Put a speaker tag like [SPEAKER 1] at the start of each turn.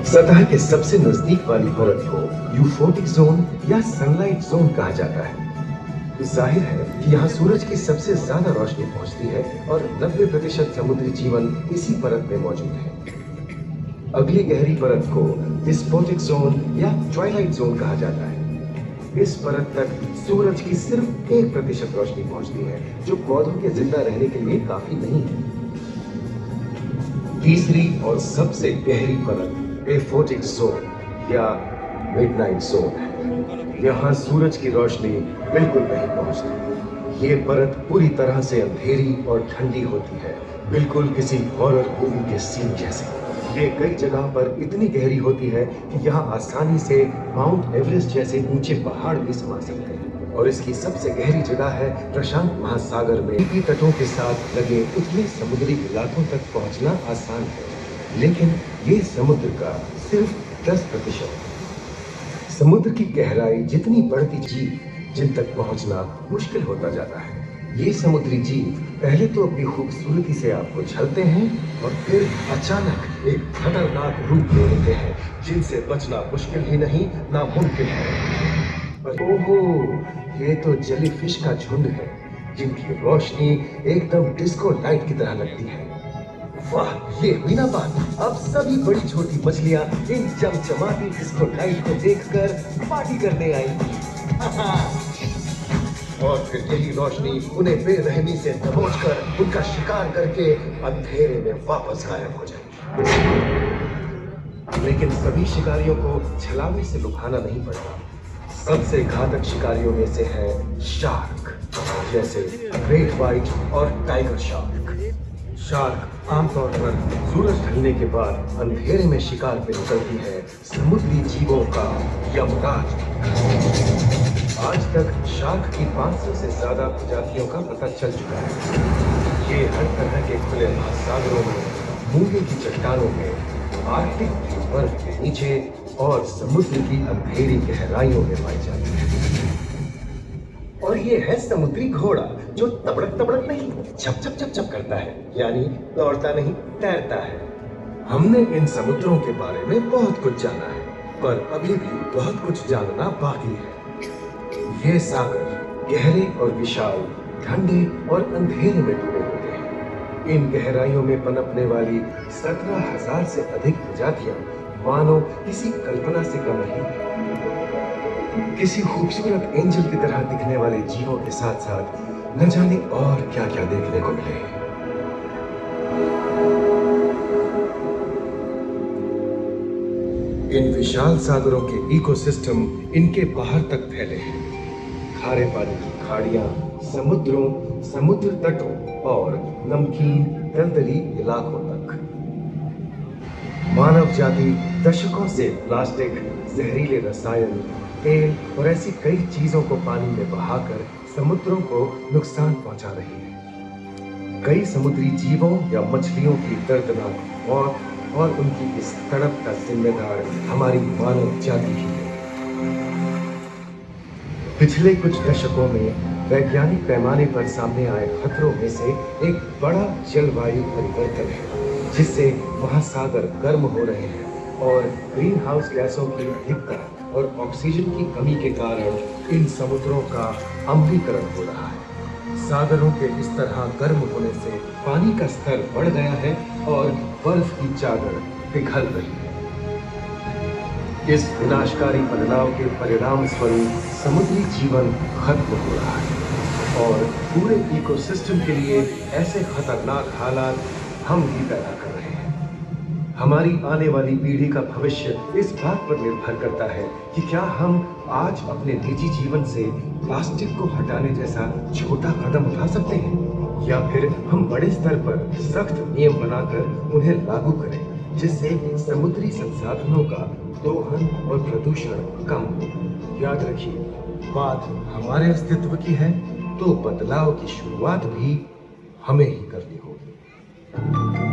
[SPEAKER 1] सतह के सबसे नजदीक वाली परत को यूफोटिक जोन या सनलाइट जोन कहा जाता है। जाहिर है कि यहाँ सूरज की सबसे ज्यादा रोशनी पहुंचती है और 90% समुद्री जीवन इसी परत में मौजूद है। अगली गहरी परत को डिस्पोटिक जोन या ट्वाइलाइट जोन कहा जाता है। इस परत तक सूरज की सिर्फ 1% रोशनी पहुंचती है, जो पौधों के जिंदा रहने के लिए काफी नहीं है। तीसरी और सबसे गहरी परत एफोटिक जोन या मिडनाइट जोन है। यहाँ सूरज की रोशनी बिल्कुल नहीं पहुंचती। ये परत पूरी तरह से अंधेरी और ठंडी होती है, बिल्कुल किसी हॉरर मूवी के सीन जैसे। ये कई जगह पर इतनी गहरी होती है कि यहाँ आसानी से माउंट एवरेस्ट जैसे ऊंचे पहाड़ भी समा सकते हैं। और इसकी सबसे गहरी जगह है प्रशांत महासागर में। की तटों के साथ लगे उतने समुद्री इलाकों तक पहुंचना आसान है, लेकिन ये समुद्र का सिर्फ 10% है। समुद्र की गहराई जितनी बढ़ती जीव जिन तक पहुंचना मुश्किल होता जाता है। ये समुद्री जीव पहले तो अपनी खूबसूरती से आपको छलते हैं और फिर अचानक एक खतरनाक रूप ले लेते हैं, जिनसे बचना मुश्किल ही नहीं नामुमकिन है। ओहो, ये तो जेलीफिश का झुंड है, जिनकी रोशनी एकदम डिस्को लाइट की तरह लगती है। वाह, ये हुई ना बात। अब सभी बड़ी छोटी मछलियां इन चमचमाती डिस्को लाइट को देखकर पार्टी करने आएंगी। और फिर यही रोशनी उन्हें बेरहमी से दबोचकर उनका शिकार करके अंधेरे में वापस गायब हो जाएगी। लेकिन सभी शिकारियों को छलावे से लुभाना नहीं पड़ता। सबसे घातक शिकारियों में से है शार्क, जैसे ग्रेट व्हाइट और टाइगर शार्क। शार्क आमतौर पर सूरज ढलने के बाद अंधेरे में शिकार पे निकलती है, समुद्री जीवों का यमराज। आज तक शार्क की 500 से ज्यादा प्रजातियों का पता चल चुका है। ये हर तरह के खुले महासागरों में, मूंगे की चट्टानों में, आर्कटिक की बर्फ के नीचे और समुद्र की अंधेरी गहराइयों में पाई जाती है। और ये है समुद्री घोड़ा, जो तबड़क तबड़क नहीं, छप छप छप छप करता है, यानी दौड़ता नहीं, तैरता है। हमने इन समुद्रों के बारे में बहुत कुछ जाना है, पर अभी भी बहुत कुछ जानना बाकी है। ये सागर गहरे और विशाल, ठंडे और अंधेरे में डूबे होते हैं। इन गहराइयों में पनपने वाली 17,000 से अधिक प्रजातियां मानो किसी कल्पना से कम नहीं। किसी खूबसूरत एंजल की तरह दिखने वाले जीवों के साथ साथ न जाने और क्या क्या देखने को मिले। इन विशाल सागरों के इकोसिस्टम इनके बाहर तक फैले हैं। खारे पानी की खाड़ियां, समुद्रों, समुद्र तटों और नमकीन दलदली इलाकों तक। मानव जाति दशकों से प्लास्टिक, जहरीले रसायन, तेल और ऐसी कई चीजों को पानी में बहाकर समुद्रों को नुकसान पहुंचा रही है। कई समुद्री जीवों या मछलियों की दर्दनाक मौत और उनकी इस तड़प का जिम्मेदार हमारी मानव जाति ही है। पिछले कुछ दशकों में वैज्ञानिक पैमाने पर सामने आए खतरों में से एक बड़ा जलवायु परिवर्तन है, जिससे महासागर गर्म हो रहे हैं और ग्रीन हाउस गैसों की अधिकता और ऑक्सीजन की कमी के कारण इन समुद्रों का अम्लीकरण हो रहा है। सागरों के इस तरह गर्म होने से पानी का स्तर बढ़ गया है और बर्फ की चादर पिघल रही है। इस विनाशकारी बदलाव के परिणाम स्वरूप समुद्री जीवन खत्म हो रहा है और पूरे इकोसिस्टम के लिए ऐसे खतरनाक हालात हम ही पैदा कर रहे हैं। हमारी आने वाली पीढ़ी का भविष्य इस बात पर निर्भर करता है कि क्या हम आज अपने निजी जीवन से प्लास्टिक को हटाने जैसा छोटा कदम उठा सकते हैं, या फिर हम बड़े स्तर पर सख्त नियम बनाकर उन्हें लागू करें, जिससे समुद्री संसाधनों का दोहन और प्रदूषण कम हो। याद रखिए, बात हमारे अस्तित्व की है, तो बदलाव की शुरुआत भी हमें ही करनी होगी।